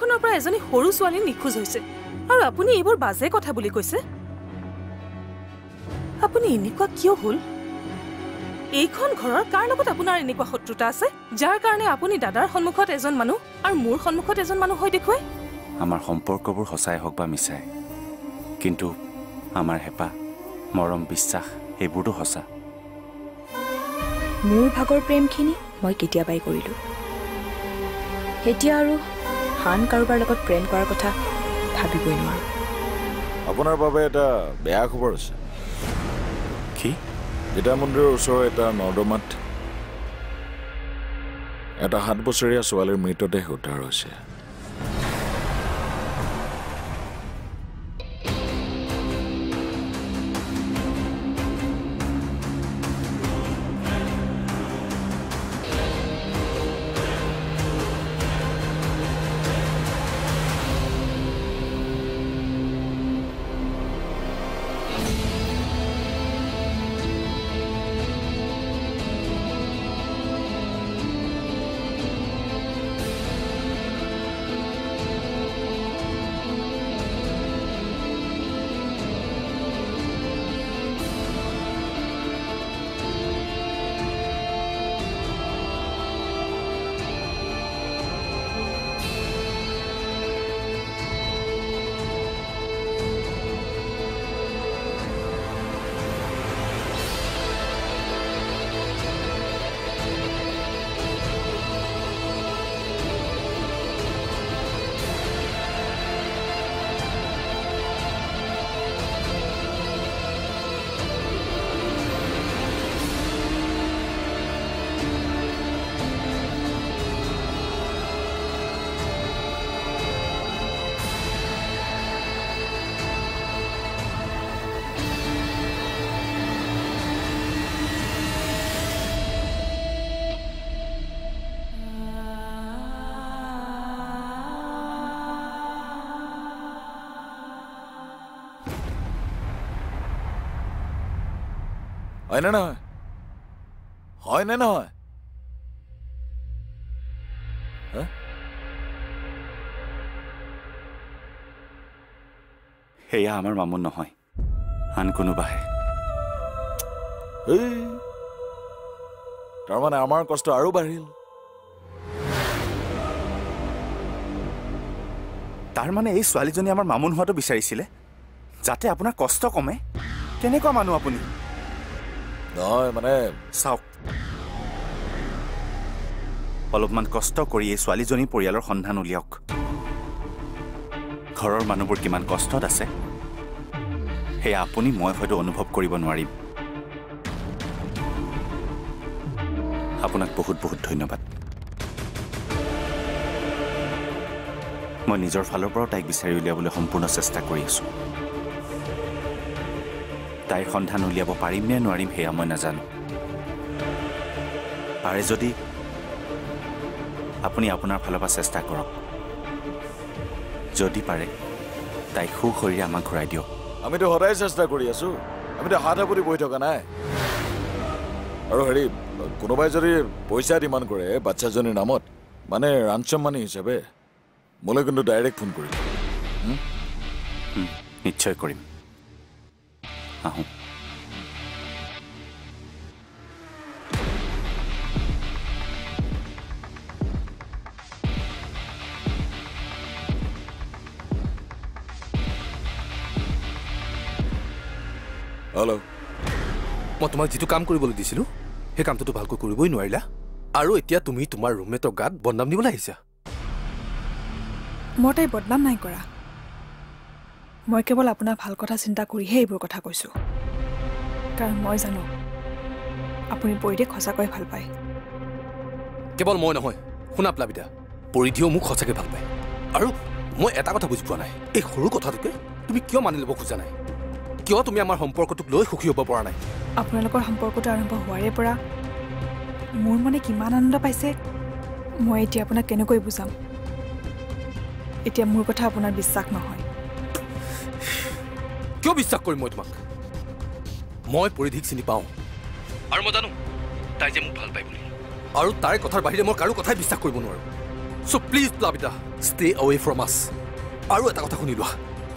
ঘৰখনৰ পৰা এজনী সৰু ছোৱালী নিখোজ হৈছে আৰু আপুনি এইবোৰ বাজে কথা বুলি কৈছে আপুনি এনেকুৱা কিয় হ'ল এইখন ঘৰৰ কাৰ লগত আপোনাৰ এনেকুৱা শত্ৰুতা আছে যাৰ কাৰণে আপুনি দাদাৰ সন্মুখত এজন মানুহ আৰু মোৰ সন্মুখত এজন মানুহ হৈ দেখুৱায় আমাৰ সম্পৰ্কবোৰ সঁচাই হওক বা মিছাই কিন্তু আমাৰ হেপা মৰম বিশ্বাস এইবোৰতো সঁচা মোৰ ভাগৰ প্ৰেমখিনি মই কেতিয়াবাই কৰিলোঁ এতিয়া আৰু হান কাৰোবাৰ লগত প্ৰেম কৰাৰ কথা ভাবিবই নোৱাৰোঁ আপোনাৰ বাবে এটা বেয়া খবৰ আছে কি গীতা মন্দিৰৰ ওচৰৰ এটা নৰ্দমাত এটা 7 বছৰীয়া ছোৱালীৰ মৃতদেহ উদ্ধাৰ হৈছে হয় নে নহয় হয় নে নহয় সেয়া আমাৰ মামুন নহয় আন কোনোবাহে তাৰমানে আমাৰ কষ্ট আৰু বাঢ়িল তাৰমানে এই ছোৱালীজনী আমাৰ মামুন হোৱাটো বিচাৰিছিলে যাতে আপোনাৰ কষ্ট কমে কেনেকুৱা মানুহ আপুনি নহয় মানে চাওক অলপমান কষ্ট কৰি এই ছোৱালীজনী পৰিয়ালৰ সন্ধান উলিয়াওক ঘৰৰ মানুহবোৰ কিমান কষ্টত আছে সেয়া আপুনি মই হয়তো অনুভৱ কৰিব নোৱাৰিম আপোনাক বহুত বহুত ধন্যবাদ মই নিজৰ ফালৰ পৰাও তাইক বিচাৰি উলিয়াবলৈ সম্পূৰ্ণ চেষ্টা কৰি আছোঁ তাইৰ সন্ধান উলিয়াব পাৰিম নে নোৱাৰিম সেয়া মই নাজানো পাৰে যদি আপুনি আপোনাৰ ফালৰ পৰা চেষ্টা কৰক যদি পাৰে তাইক সুশৰীৰে আমাক ঘূৰাই দিয়ক আমিতো সদায় চেষ্টা কৰি আছো আমিতো হাত সাবটি বহি থকা নাই আৰু হেৰি কোনোবাই যদি পইচা ডিমাণ্ড কৰে বাচ্চাজনীৰ নামত মানে ৰানচম মানি হিচাপে মোলৈ কিন্তু ডাইৰেক্ট ফোন কৰিম নিশ্চয় কৰিম আহোঁ হেল্ল' মই তোমাক যিটো কাম কৰিবলৈ দিছিলোঁ সেই কামটোতো ভালকৈ কৰিবই নোৱাৰিলা আৰু এতিয়া তুমি তোমাৰ ৰুমমেটৰ গাত বদনাম দিবলৈ আহিছা মই তাই বদনাম নাই কৰা মই কেৱল আপোনাৰ ভাল কথা চিন্তা কৰিহে এইবোৰ কথা কৈছোঁ কাৰণ মই জানো আপুনি পৰিধিক সঁচাকৈ ভাল পায় কেৱল মই নহয় শুনা প্লাবিতা পৰিধিও মোক সঁচাকৈ ভাল পায় আৰু মই এটা কথা বুজি পোৱা নাই এই সৰু কথাটোকে তুমি কিয় মানি ল'ব খোজা নাই কিয় তুমি আমাৰ সম্পৰ্কটোক লৈ সুখী হ'ব পৰা নাই আপোনালোকৰ সম্পৰ্কটো আৰম্ভ হোৱাৰে পৰা মোৰ মনে কিমান আনন্দ পাইছে মই এতিয়া আপোনাক কেনেকৈ বুজাম এতিয়া মোৰ কথা আপোনাৰ বিশ্বাস নহয় কিয় বিশ্বাস কৰিম মই তোমাক মই পৰিধিক চিনি পাওঁ আৰু মই জানো তাই যে মোক ভাল পায় বুলি আৰু তাইৰ কথাৰ বাহিৰে মই কাৰো কথাই বিশ্বাস কৰিব নোৱাৰোঁ so' please Plabita stay away from us. আৰু এটা কথা শুনি লোৱা,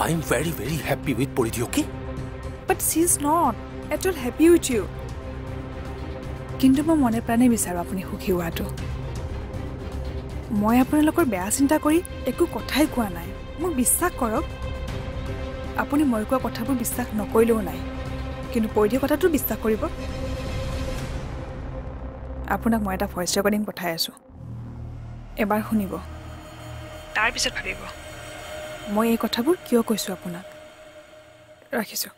I am very very happy with পৰিধি, okay? But she is not at all happy with you. কিন্তু মই মনে প্ৰাণে বিচাৰোঁ আপুনি সুখী হোৱাটো। মই আপোনালোকৰ বেয়া চিন্তা কৰি একো কথাই কোৱা নাই। মোক বিশ্বাস কৰক, আপুনি মই কোৱা কথাবোৰ বিশ্বাস নকৰিলেও নাই, কিন্তু পৰিধিৰ কথাটো বিশ্বাস কৰিব। আপোনাক মই এটা ভইচ ৰেকৰ্ডিং পঠাই আছোঁ, এবাৰ শুনিব, তাৰপিছত ভাবিব মই এই কথাবোৰ কিয় কৈছোঁ আপোনাক। ৰাখিছোঁ।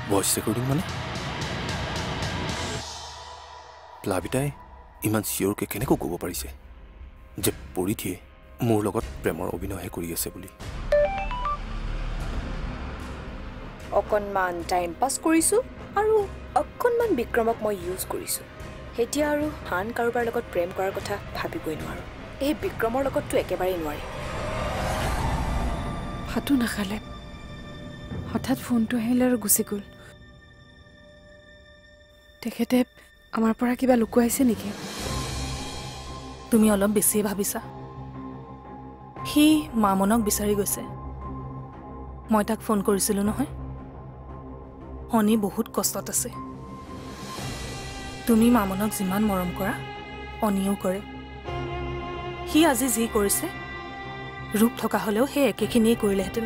ভইচ ৰেকৰ্ডিং মানে প্লাবিতাই ইমান চিয়ৰকে কেনেকৈ ক'ব পাৰিছে যে পৰিধিয়ে মোৰ লগত প্ৰেমৰ অভিনয়হে কৰি আছে বুলি? অকণমান টাইম পাছ কৰিছোঁ আৰু অকণমান বিক্ৰমক মই ইউজ কৰিছোঁ। এতিয়া আৰু আন কাৰোবাৰ লগত প্ৰেম কৰাৰ কথা ভাবিবই নোৱাৰোঁ। এই বিক্ৰমৰ লগততো একেবাৰেই নোৱাৰি। ভাতো নাখালে, হঠাৎ ফোনটো আহিলে আৰু গুচি গ'ল। তেখেতে আমাৰ পৰা কিবা লুকুৱাইছে নেকি? তুমি অলপ বেছিয়ে ভাবিছা। সি মামনক বিচাৰি গৈছে। মই তাক ফোন কৰিছিলোঁ নহয়। শনি বহুত কষ্টত আছে। তুমি মামনক যিমান মৰম কৰা অনিও কৰে। সি আজি যি কৰিছে ৰূপ থকা হ'লেও সেই একেখিনিয়ে কৰিলেহেঁতেন।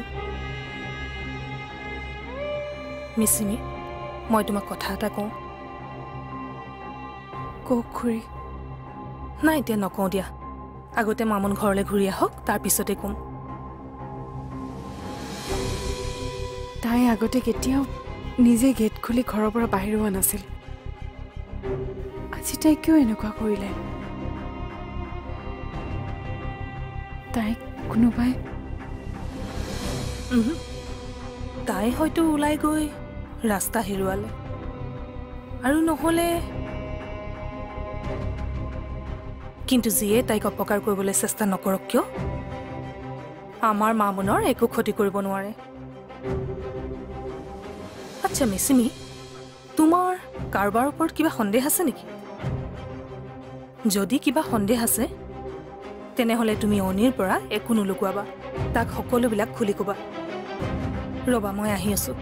মিচিমি, মই তোমাক কথা এটা কওঁ। কওক খুৰী। নাই, এতিয়া নকওঁ দিয়া। আগতে মামন ঘৰলৈ ঘূৰি আহক, তাৰপিছতে ক'ম। তাই আগতে কেতিয়াও নিজে গেট খুলি ঘৰৰ পৰা বাহিৰ হোৱা নাছিল। আজি তাই কিয় এনেকুৱা কৰিলে? তাইক কোনোবাই তাই হয়তো ওলাই গৈ ৰাস্তা হেৰুৱালে, আৰু নহ'লে কিন্তু যিয়ে তাইক অপকাৰ কৰিবলৈ চেষ্টা নকৰক কিয়, আমাৰ মামনৰ একো ক্ষতি কৰিব নোৱাৰে। আচ্ছা মিচিমি, তোমাৰ কাৰোবাৰ ওপৰত কিবা সন্দেহ আছে নেকি? যদি কিবা সন্দেহ আছে তেনেহ'লে তুমি অনিৰ পৰা একো নুলুকুৱাবা, তাক সকলোবিলাক খুলি ক'বা। ৰ'বা, মই আহি আছোঁ।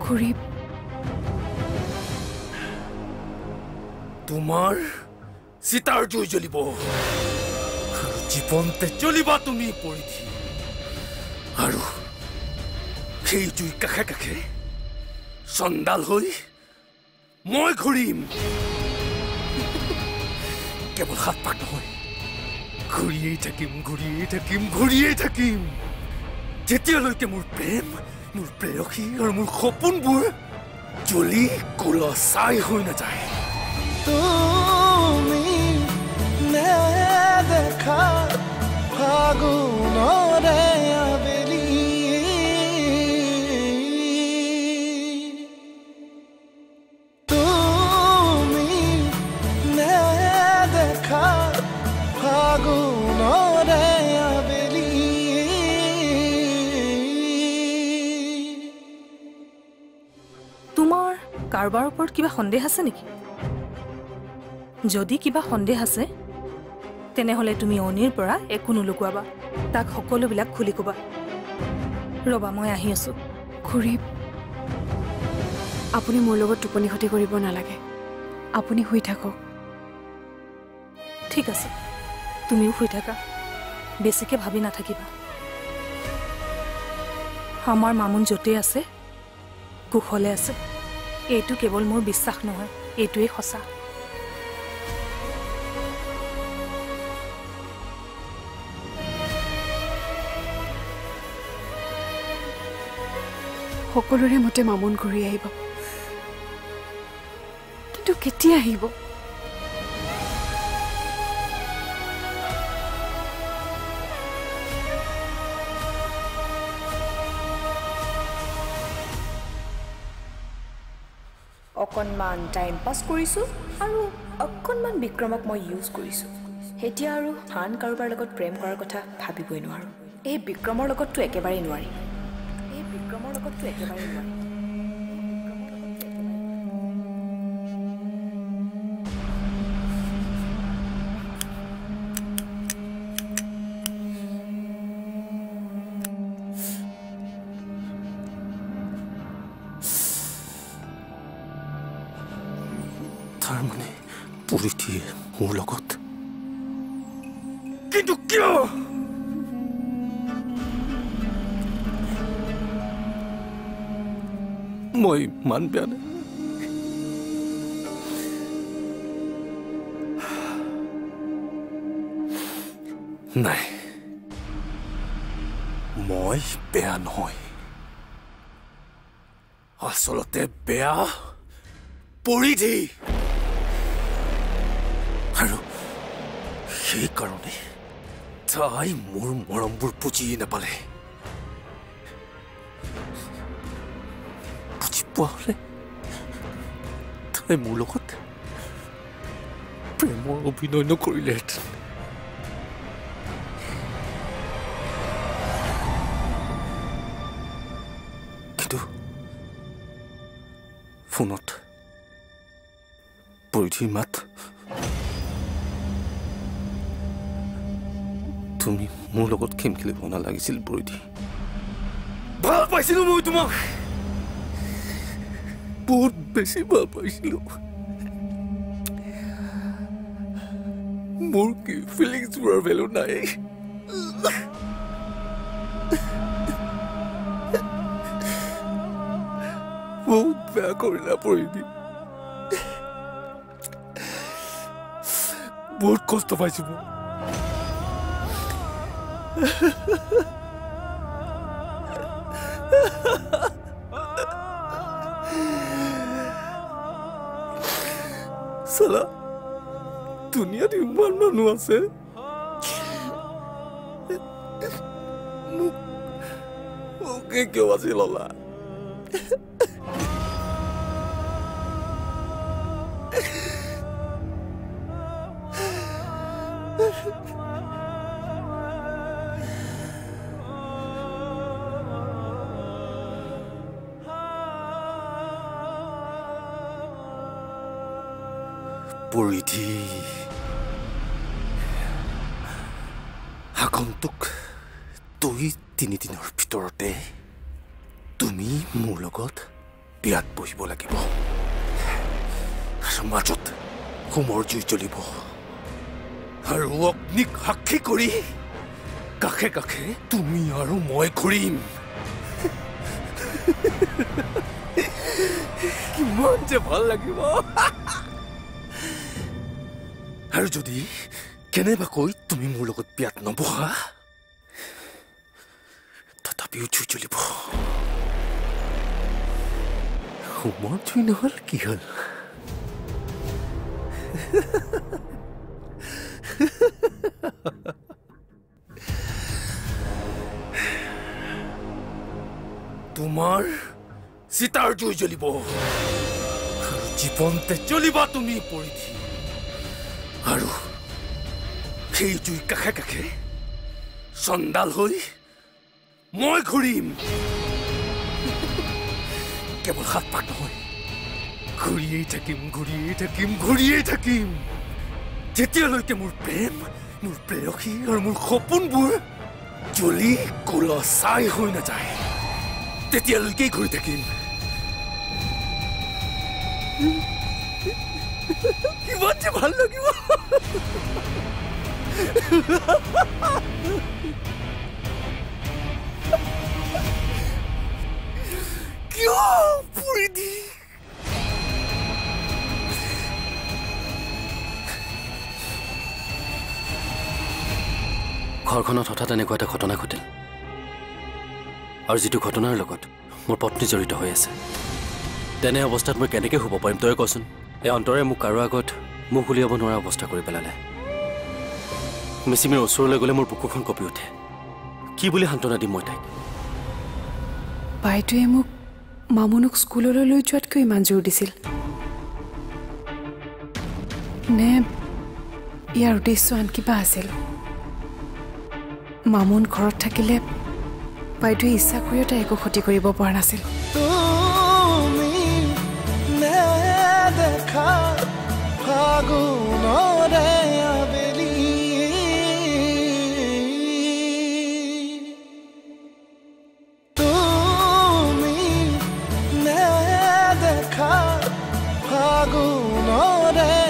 খুৰী, তোমাৰ চিতাৰ জুই জ্বলিব আৰু জীৱনতে জ্বলিবা তুমি পৰিধি। আৰু সেই জুই কাষে কাষে চণ্ডাল হৈ মই ঘূৰিম। কেৱল হাত পাক নহয়, ঘূৰিয়েই থাকিম, ঘূৰিয়েই থাকিম, ঘূৰিয়েই থাকিম, যেতিয়ালৈকে মোৰ প্ৰেম, মোৰ প্ৰেয়সী আৰু মোৰ সপোনবোৰ জ্বলি কলচাই হৈ নাযায়। তুমি নেদেখা ফাগুনৰে আবেলি, তুমি নেদেখা ফাগুনৰে আবেলি, তোমাৰ কাৰোবাৰ ওপৰত কিবা সন্দেহ আছে নেকি? যদি কিবা সন্দেহ আছে তেনেহ'লে তুমি অনিৰ পৰা একো নুলুকুৱাবা, তাক সকলোবিলাক খুলি ক'বা। ৰ'বা, মই আহি আছোঁ। খুৰী, আপুনি মোৰ লগত টোপনি ক্ষতি কৰিব নালাগে। আপুনি শুই থাকক। ঠিক আছে, তুমিও শুই থাকা, বেছিকৈ ভাবি নাথাকিবা। আমাৰ মামুন য'তেই আছে কুশলে আছে। এইটো কেৱল মোৰ বিশ্বাস নহয়, এইটোৱেই সঁচা। সকলোৰে মতে মামুন ঘূৰি আহিব, কিন্তু কেতিয়া আহিব? অকণমান টাইম পাছ কৰিছোঁ আৰু অকণমান বিক্ৰমক মই ইউজ কৰিছোঁ। এতিয়া আৰু আন কাৰোবাৰ লগত প্ৰেম কৰাৰ কথা ভাবিবই নোৱাৰোঁ। এই বিক্ৰমৰ লগততো একেবাৰেই নোৱাৰি। এই বিক্ৰমৰ লগততো একেবাৰেই নোৱাৰি। মানে পৰিধি মোৰ লগত কিন্তু কিয় মই ইমান বেয়া নাই মই বেয়া নহয় আচলতে বেয়া পৰিধি আৰু সেইকাৰণে তাই মোৰ মৰমবোৰ বুজি নাপালে বুজি পোৱা হলে তাই মোৰ লগত প্ৰেমৰ অভিনয় নকৰিলেহেঁতেন কিন্তু ফোনত পৰিধিৰ মাত তুমি মোৰ লগত খেম খেলিব নালাগিছিল পৰিধি ভাল পাইছিলো মই তোমাক বহুত বেছি ভাল পাইছিলো মোৰ কি ফিলিংছবোৰৰ ভেলু নাই বহুত বেয়া কৰিলা পৰিধি বহুত কষ্ট পাইছো মই সালা দুনিয়াত ইমান মানুহ আছে মোকে কিয় বাছি ললা পৰিধি আগন্তুক 2-3 দিনৰ ভিতৰতে তুমি মোৰ লগত বিয়াত বহিব লাগিব আৰু মাজত হোমৰ জুই জ্বলিব আৰু অগ্নিক সাক্ষী কৰি কাষে কাষে তুমি আৰু মই ঘূৰিম কিমান যে ভাল লাগিব আৰু যদি কেনেবাকৈ তুমি মোৰ লগত বিয়াত নবহা তথাপিও জুই জ্বলিব হোমৰ জুই নহল কি হল তোমাৰ চিতাৰ জুই জ্বলিব জীৱনতে জ্বলিবা তুমি পৰিধি আৰু সেই জুই কাষে কাষে চন্দাল হৈ মই ঘূৰিম কেৱল হাত পাক নহয় ঘূৰিয়েই থাকিম ঘূৰিয়েই থাকিম ঘূৰিয়েই থাকিম যেতিয়ালৈকে মোৰ প্ৰেম মোৰ প্ৰেয়সী আৰু মোৰ সপোনবোৰ জ্বলি কলা ছাই হৈ নাযায় তেতিয়ালৈকেই ঘূৰি থাকিম কিমান যে ভাল লাগিব কিয় পৰিধি ঘৰখনত হঠাৎ এনেকুৱা এটা ঘটনা ঘটিল আৰু যিটো ঘটনাৰ লগত মোৰ পত্নী জড়িত হৈ আছে তেনে অৱস্থাত মই কেনেকৈ শুব পাৰিম তই কচোন এই অন্তৰে মোক কাৰো আগত মুখ উলিয়াব নোৱাৰা অৱস্থা কৰি পেলালে মিচিমিৰ ওচৰলৈ গ'লে মোৰ বুকুখন কঁপি উঠে কি বুলি সান্তনা দিম মই তাইক বাইদেৱে মোক মামুনক স্কুললৈ লৈ যোৱাতকৈ ইমান জোৰ দিছিল নে ইয়াৰ উদ্দেশ্য আন কিবা আছিল মামুন ঘৰত থাকিলে বাইদেৱে ইচ্ছা কৰিও তাই একো ক্ষতি কৰিব পৰা নাছিল তুমি নেদেখা ফাগুনৰে আবেলি তুমি নেদেখা ফাগুনৰে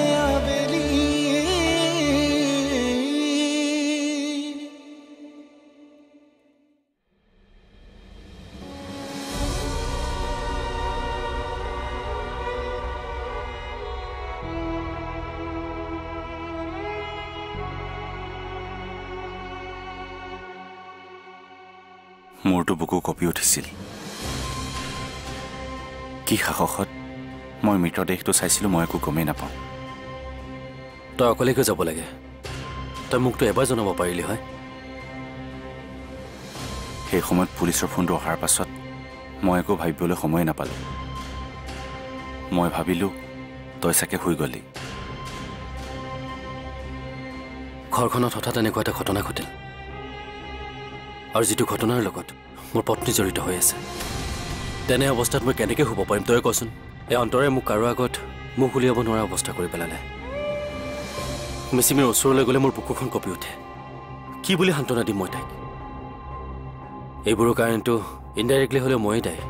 মোৰটো বুকু কঁপি উঠিছিল। কি সাহসত মই মৃতদেহটো চাইছিলোঁ মই একো গমেই নাপাওঁ। তই অকলেকৈ যাব লাগে, তই মোকতো এবাৰ জনাব পাৰিলি হয়। সেই সময়ত পুলিচৰ ফোনটো অহাৰ পাছত মই একো ভাবিবলৈ সময় নাপালোঁ। মই ভাবিলোঁ তই চাগে শুই গলি। ঘৰখনত হঠাৎ এনেকুৱা এটা ঘটনা ঘটিল, আৰু যিটো ঘটনাৰ লগত মোৰ পত্নী জড়িত হৈ আছে। তেনে অৱস্থাত মই কেনেকৈ শুব পাৰিম তই কচোন। এই অন্তৰে মোক কাৰো আগত মুখ উলিয়াব নোৱাৰা অৱস্থা কৰি পেলালে। মিচিমিৰ ওচৰলৈ গ'লে মোৰ বুকুখন কঁপি উঠে। কি বুলি সান্তনা দিম মই তাইক? এইবোৰৰ কাৰণটো ইনডাইৰেক্টলি হ'লেও ময়েই দায়ী।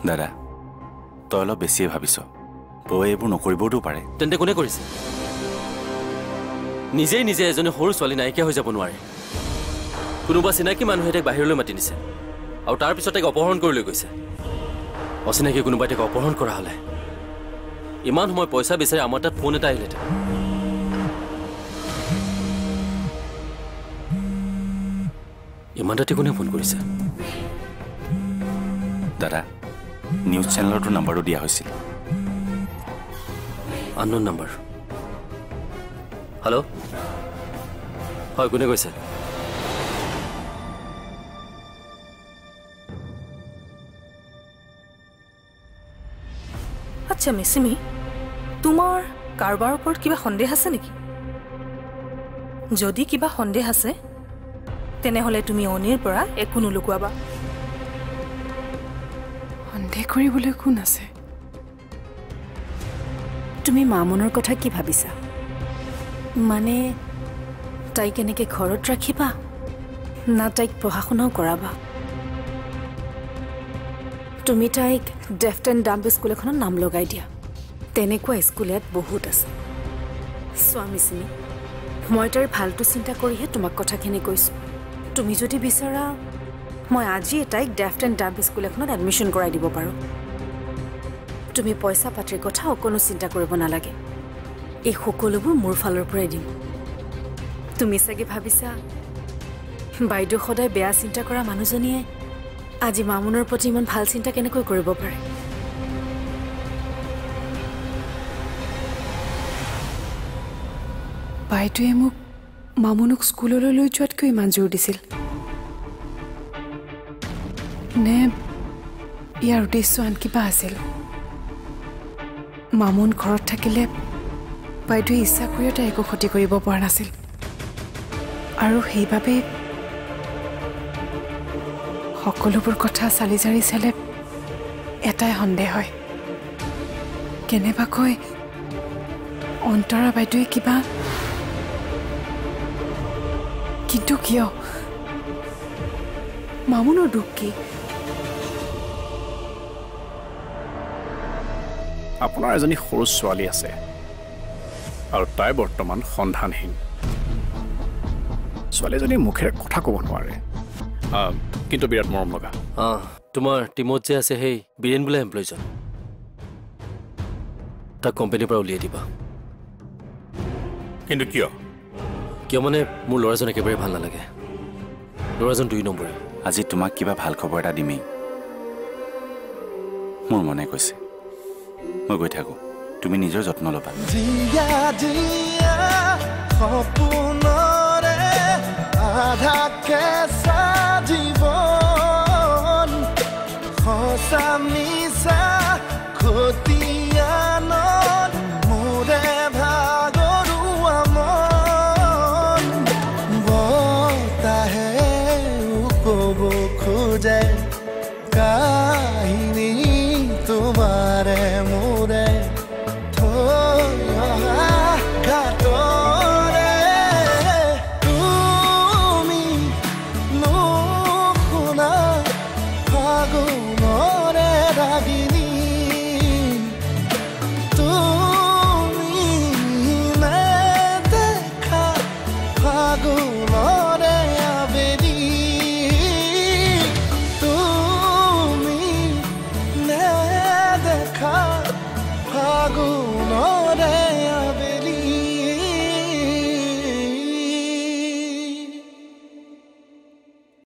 দাদা, তই অলপ বেছিয়ে ভাবিছ। বৌয়ে এইবোৰ নকৰিবওতো পাৰে। তেন্তে কোনে কৰিছে? নিজেই নিজে এজনী সৰু ছোৱালী নাইকিয়া হৈ যাব নোৱাৰে। কোনোবা চিনাকি মানুহে তাইক বাহিৰলৈ মাতি নিছে, আৰু তাৰ পিছত তাইক অপহৰণ কৰি লৈ গৈছে। অচিনাকি কোনোবাই তাইক অপহৰণ কৰা হ'লে ইমান সময় পইচা বিচাৰি আমাৰ তাত ফোন এটা আহিলেহেঁতেন। ইমান ৰাতি কোনে ফোন কৰিছে? দাদা, নিউজ চেনেলৰটো নাম্বাৰটো দিয়া হৈছিল। Unknown number. হেল্ল', হয়, কোনে কৈছে? আচ্ছা মিচিমি, তোমাৰ কাৰোবাৰ ওপৰত কিবা সন্দেহ আছে নেকি? যদি কিবা সন্দেহ আছে তেনেহ'লে তুমি অনিৰ পৰা একো নুলুকুৱাবা। সন্দেহ কৰিবলৈ কোন আছে? তুমি মামনৰ কথা কি ভাবিছা? মানে তাইক এনেকৈ ঘৰত ৰাখিবা না তাইক পঢ়া শুনাও কৰাবা? তুমি তাইক ডেফট এণ্ড ডাম্প স্কুল এখনত নাম লগাই দিয়া। তেনেকুৱা স্কুল ইয়াত বহুত আছে। চোৱা মিচিমি, মই তাইৰ ভালটো চিন্তা কৰিহে তোমাক কথাখিনি কৈছোঁ। তুমি যদি বিচৰা মই আজিয়ে তাইক ডেফট এণ্ড ডাম্প স্কুল এখনত এডমিশ্যন কৰাই দিব পাৰোঁ। তুমি পইচা পাতিৰ কথা অকণো চিন্তা কৰিব নালাগে। এই সকলোবোৰ মোৰ ফালৰ পৰাই দিম। তুমি চাগে ভাবিছা বাইদেউ সদায় বেয়া চিন্তা কৰা মানুহজনীয়ে আজি মামুনৰ প্ৰতি ইমান ভাল চিন্তা কেনেকৈ কৰিব পাৰে? বাইদেৱে মোক মামুনক স্কুললৈ লৈ যোৱাতকৈ ইমান জোৰ দিছিল নে ইয়াৰ উদ্দেশ্য আন কিবা আছিল? মামুন ঘৰত থাকিলে বাইদেৱে ইচ্ছা কৰিও তাই একো ক্ষতি কৰিব পৰা নাছিল, আৰু সেইবাবে সকলোবোৰ কথা চালি জাৰি চালে এটাই সন্দেহ হয়, কেনেবাকৈ অন্তৰা বাইদেৱে কিবা। কিন্তু কিয়? মামুনৰ দুখ কি? আপোনাৰ এজনী সৰু ছোৱালী আছে আৰু তাই বৰ্তমান সন্ধানহীন। ছোৱালীজনী মুখেৰে কথা ক'ব নোৱাৰে, কিন্তু বিৰাট মৰম লগা। তোমাৰ টিমত যে আছে সেই বীৰেন বোলা এমপ্লয়জন, তাক কোম্পানীৰ পৰা উলিয়াই দিবা। কিন্তু কিয়? কিয় মানে মোৰ ল'ৰাজন একেবাৰে ভাল নালাগে। ল'ৰাজন 2 নম্বৰী। আজি তোমাক কিবা ভাল খবৰ এটা দিমেই, মোৰ মনে কৈছে। মই গৈ থাকোঁ, তুমি নিজৰ যত্ন ল'বা। সপোনৰে আধা কেঁচা জীৱন, সঁচা মিছা খতিয়ানত মোৰে ভাগৰুৱা মন। বতাহে ক'ব খোজে কা